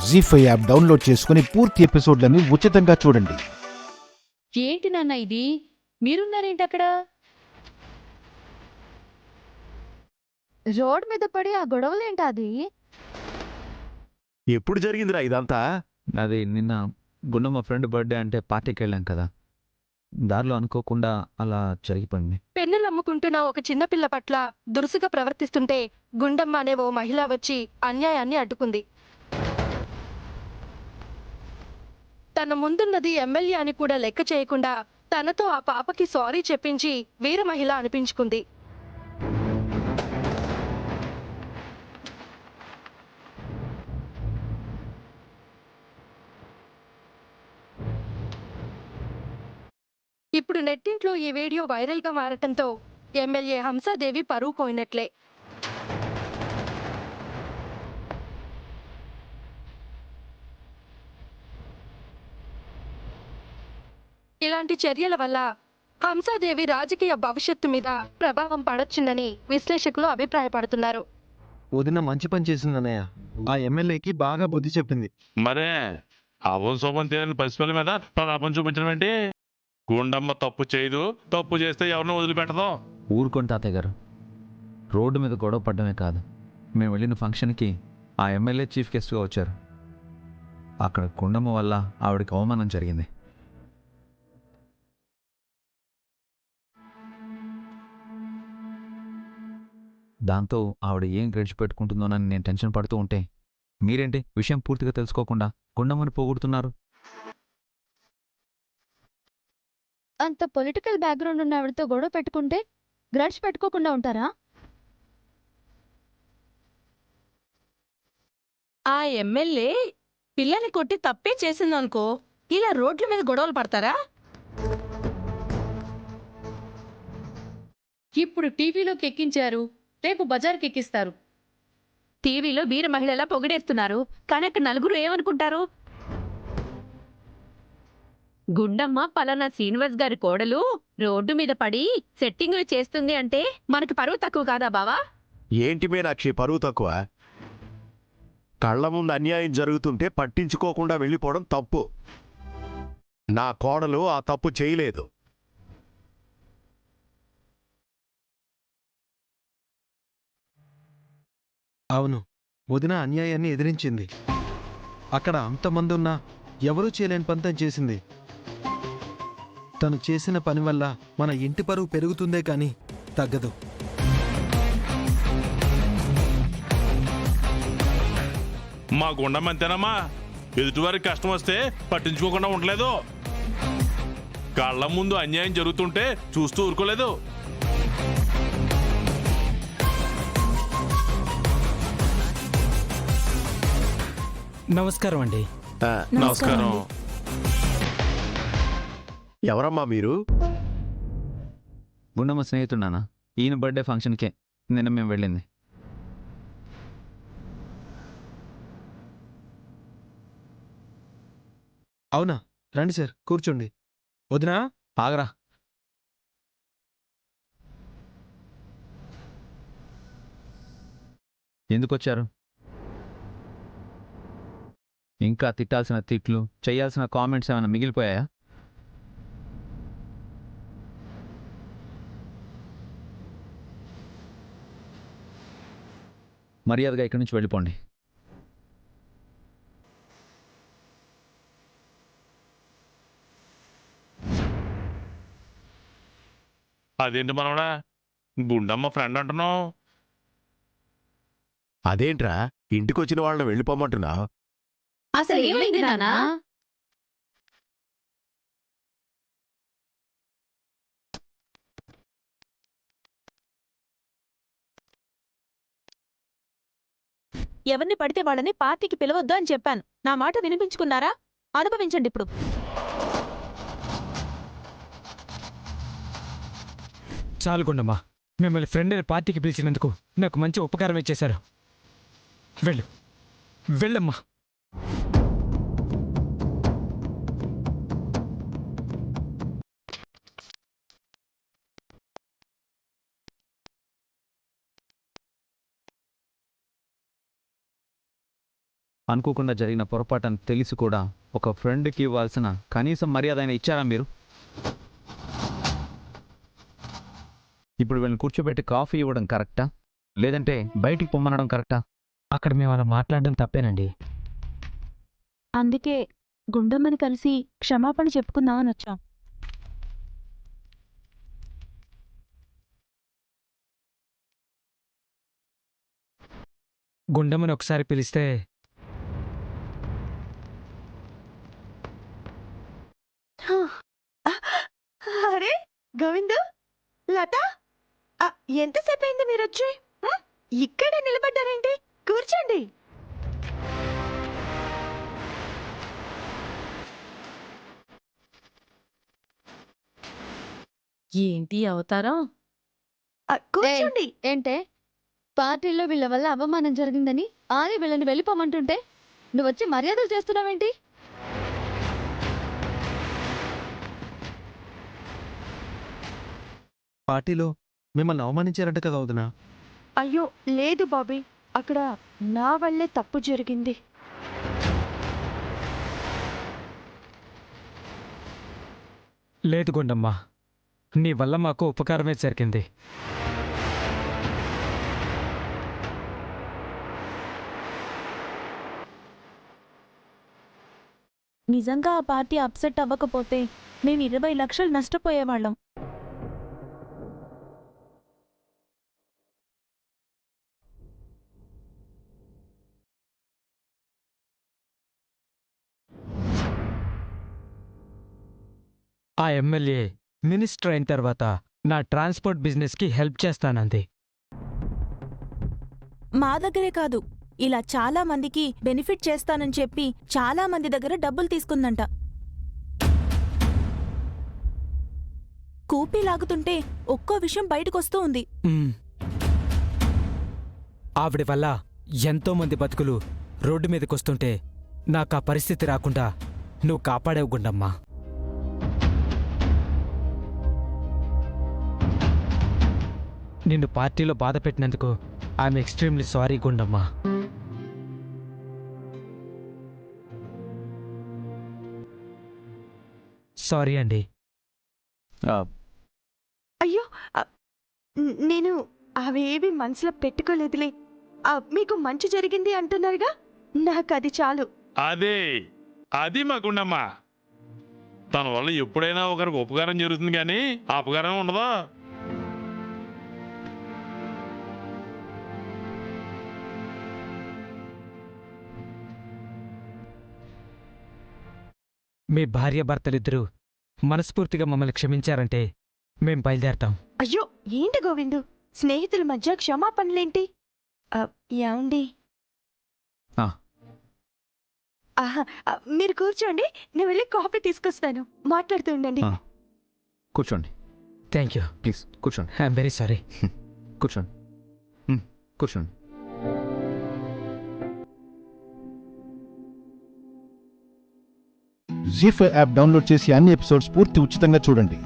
జీ5 app download చేసుకుని పూర్తి ఎపిసోడ్లను ఉచితంగా చూడండి. ఏంటి నాన్న ఇది? మీరున్నారేంటి అక్కడ? రోడ్ మీద పడి ఆ గొడవలేంటి అది? ఎప్పుడు జరిగిందిరా ఇదంతా? అది నిన్న గుండమ్మ ఫ్రెండ్ బర్త్డే అంటే పార్టీకి వెళ్ళాం కదా, దారిలో అనుకోకుండా అలా జరిగిపోయింది. పెన్నులు అమ్ముకుంటున్న ఒక చిన్నపిల్ల పట్ల దురుసుగా ప్రవర్తిస్తుంటే గుండమ్మ అనే ఓ మహిళ వచ్చి అన్యాయాన్ని అడ్డుకుంది. తన ముందున్నది ఎమ్మెల్యే అని కూడా లెక్క చేయకుండా తనతో ఆ పాపకి సారీ చెప్పించి వీర మహిళ అనిపించుకుంది. ఇప్పుడు నెట్టింట్లో ఈ వీడియో వైరల్గా మారటంతో ఎమ్మెల్యే హంసాదేవి పరువు పోయినట్లే. ఇలాంటి చర్యల వల్ల హంసాదేవి రాజకీయ భవిష్యత్తు మీద ప్రభావం పడొచ్చునని విశ్లేషకులు అభిప్రాయపడుతున్నారు. వదిన మంచి పని చేసిందన్నయ్య. ఆ ఎమ్మెల్యేకి బాగా బుద్ధి చెప్పింది. మరే అవన్ శోభన్ తినని పసిపిల్ల మీద ప్రతాపం చూపించడం ఏంటి? గుండమ్మ తప్పు చేయదు, తప్పు చేస్తే ఎవరిని వదిలిపెట్టదు. ఊరుకోండి తాతయ్య గారు, రోడ్డు మీద గొడవ పడ్డమే కాదు, మేము వెళ్ళిన ఫంక్షన్కి ఆ ఎమ్మెల్యే చీఫ్ గెస్ట్గా వచ్చారు. అక్కడ గుండమ్మ వల్ల ఆవిడకి అవమానం జరిగింది. దాంతో ఆవిడ ఏం గడిచిపెట్టుకుంటుందోనని నేను టెన్షన్ పడుతూ ఉంటే మీరేంటి విషయం పూర్తిగా తెలుసుకోకుండా గుండమ్మని పోగొడుతున్నారు? అంత పొలిటికల్ బ్యాక్గ్రౌండ్ ఉన్న ఆవిడతో గొడవ పెట్టుకుంటే గ్రడ్స్ పెట్టుకోకుండా ఉంటారా? ఆ ఎమ్మెల్యే పిల్లని కొట్టి తప్పే చేసిందనుకో, ఇలా రోడ్ల మీద గొడవలు పడతారా? ఇప్పుడు టీవీలోకి ఎక్కించారు, రేపు బజార్కి ఎక్కిస్తారు. టీవీలో వీర మహిళలా పొగిడేస్తున్నారు, కానీ అక్కడ నలుగురు ఏమనుకుంటారు? గుండమ్మ పలానా శ్రీనివాస్ గారి కోడలు రోడ్డు మీద పడి సెట్టింగులు చేస్తుంది అంటే మనకి పరువు తక్కువ కాదా బావా? ఏంటి మీనాక్షి పరువు తక్కువ? కళ్ళ ముందు అన్యాయం జరుగుతుంటే పట్టించుకోకుండా వెళ్ళిపోవడం తప్పు. నా కోడలు ఆ తప్పు చేయలేదు. అవును, వదిన అన్యాయాన్ని ఎదిరించింది. అక్కడ అంతమంది ఉన్నా ఎవరూ చేయలేని పంతం చేసింది. తను చేసిన పని వల్ల మన ఇంటి పరువు పెరుగుతుందే కానీ తగ్గదు. మా గుండమ్మ అంతేనమ్మా, ఎదుటివారికి కష్టం వస్తే పట్టించుకోకుండా ఉండలేదు. కళ్ళ ముందు అన్యాయం జరుగుతుంటే చూస్తూ ఊరుకోలేదు. నమస్కారం అండి. నమస్కారం. ఎవరమ్మా మీరు? గుండమ్మ స్నేహితున్నానా? ఈయన బర్త్డే ఫంక్షన్కే నిన్న మేము వెళ్ళింది. అవునా, రండి సార్, కూర్చోండి. వదినా ఆగరా, ఎందుకొచ్చారు? ఇంకా తిట్టాల్సిన తిట్లు, చేయాల్సిన కామెంట్స్ ఏమైనా మిగిలిపోయాయా? మర్యాదగా ఇక్కడి నుంచి వెళ్ళిపోండి. అదేంటి మనవడా, గుండమ్మ ఫ్రెండ్ అంటున్నావు? అదేంట్రా ఇంటికొచ్చిన వాళ్ళని వెళ్ళిపోమంటున్నావు? అసలు ఏమైంది నాన్నా? ఎవరిని పడితే వాళ్ళని పార్టీకి పిలవద్దు అని చెప్పాను. నా మాట వినిపించుకున్నారా? అనుభవించండి ఇప్పుడు. చాలు గుండమ్మా, మిమ్మల్ని ఫ్రెండ్ అని పార్టీకి పిలిచినందుకు నాకు మంచి ఉపకారం ఇచ్చేశారు. వెళ్ళమ్మా. అనుకోకుండా జరిగిన పొరపాటు తెలిసి కూడా ఒక ఫ్రెండ్కి ఇవ్వాల్సిన కనీసం మర్యాద అయినా ఇచ్చారా మీరు? ఇప్పుడు వీళ్ళని కూర్చోబెట్టి కాఫీ ఇవ్వడం కరెక్టా, లేదంటే బయటికి పొమ్మనడం కరెక్టా? అక్కడ మేము అలా మాట్లాడడం తప్పేనండి. అందుకే గుండమ్మని కలిసి క్షమాపణ చెప్పుకుందామని వచ్చాం. గుండమ్మని ఒకసారి పిలిస్తే అరే గోవిందు, లత, ఎంతసేపు అయింది మీరు వచ్చి? ఇక్కడే నిలబడ్డారేంటి? కూర్చోండి. ఏంటి అవతారం? కూర్చోండి. ఏంటే పార్టీలో వీళ్ళ వల్ల అవమానం జరిగిందని ఆని వీళ్ళని వెళ్ళిపోమంటుంటే నువ్వొచ్చి మర్యాదలు చేస్తున్నావేంటి? పార్టీలో మిమ్మల్ని అవమానించారంట కదా వదినా? అయ్యో లేదు బాబీ, అక్కడ నా వల్లే తప్పు జరిగింది. లేదు గుండమ్మ, నీ వల్ల మాకు ఉపకారమే జరిగింది. నిజంగా ఆ పార్టీ అప్సెట్ అవ్వకపోతే మేము 20 లక్షలు నష్టపోయేవాళ్ళం. ఆ ఎమ్మెల్యే మినిస్టర్ అయిన తర్వాత నా ట్రాన్స్పోర్ట్ బిజినెస్కి హెల్ప్ చేస్తానంది. మా దగ్గరే కాదు, ఇలా చాలా మందికి బెనిఫిట్ చేస్తానని చెప్పి చాలా మంది దగ్గర డబ్బులు తీసుకుందంట. కూపీ లాగుతుంటే ఒక్కో విషయం బయటకొస్తూ ఉంది. ఆవిడ వల్ల ఎంతో మంది బతుకులు రోడ్డు మీదకొస్తుంటే నాకు ఆ పరిస్థితి రాకుండా నువ్వు కాపాడేవు గుండమ్మా. నిన్ను పార్టీలో బాధ పెట్టినందుకు ఐఎమ్ ఎక్స్ట్రీమ్లీ సారీ గుండమ్మా. సారీ అండి. అయ్యో, నేను అవేవి మనసులో పెట్టుకోలేదులే. మీకు మంచి జరిగింది అంటున్నారుగా, నాకు అది చాలు. అది మా గుండమ్మ. తన వల్ల ఎప్పుడైనా ఒకరికి ఉపకారం జరుగుతుంది కానీ అపకారం ఉండదా? మీ భార్యాభర్తలిద్దరూ మనస్ఫూర్తిగా మమ్మల్ని క్షమించారంటే మేం బయలుదేరతాం. అయ్యో ఏంటి గోవిందు, స్నేహితుల మధ్య క్షమాపణలేంటి? యాండి, ఆ. మీరు కూర్చోండి, నేను వెళ్ళి కాఫీ తీసుకొస్తాను. మాట్లాడుతూ ఉండండి. కూర్చోండి, థ్యాంక్ యూ. ప్లీజ్ కూర్చోండి. I'm very sorry. కూర్చోండి, కూర్చోండి. జీ5 యాప్ డౌన్లోడ్ చేసి అన్ని ఎపిసోడ్స్ పూర్తి ఉచితంగా చూడండి.